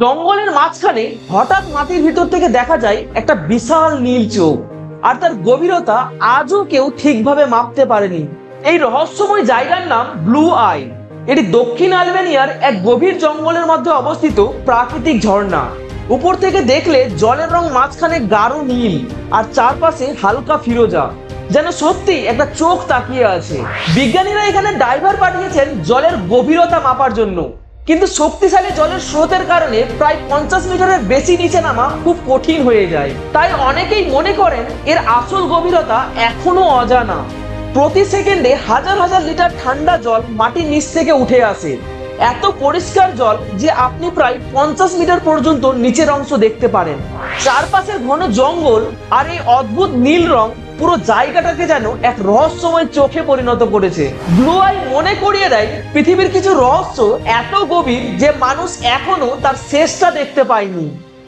জঙ্গলের মাঝখানে হঠাৎ মাটির ভিতর থেকে দেখা যায় একটা বিশাল নীল চোখ, আর তার গভীরতা আজও কেউ ঠিকভাবে মাপতে পারেনি। এই রহস্যময় জায়গার নাম ব্লু আই। এটি দক্ষিণ আলবেনিয়ার এক গভীর জঙ্গলের মধ্যে অবস্থিত প্রাকৃতিক ঝর্ণা। উপর থেকে দেখলে জলের রং মাঝখানে গাঢ় নীল আর চারপাশে হালকা ফিরোজা, যেন সত্যি একটা চোখ তাকিয়ে আছে। বিজ্ঞানীরা এখানে ডাইভার পাঠিয়েছেন জলের গভীরতা মাপার জন্য, কিন্তু শক্তিশালী জলের স্রোতের কারণে প্রায় 50 মিটারের বেশি নিচে নামা খুব কঠিন হয়ে যায়। তাই অনেকেই মনে করেন এর আসল গভীরতা এখনো অজানা। প্রতি সেকেন্ডে হাজার হাজার লিটার ঠান্ডা জল মাটির নিচ থেকে উঠে আসে। এত পরিষ্কার জল যে আপনি প্রায় 50 মিটার পর্যন্ত নিচের অংশ দেখতে পারেন। চারপাশের ঘন জঙ্গল আর এই অদ্ভুত নীল রং পুরো জায়গাটাকে যেন এক রহস্যময় চোখে পরিণত করেছে। ব্লু আই মনে করিয়ে দেয় পৃথিবীর কিছু রহস্য এত গভীর যে মানুষ এখনো তার শেষটা দেখতে পায়নি।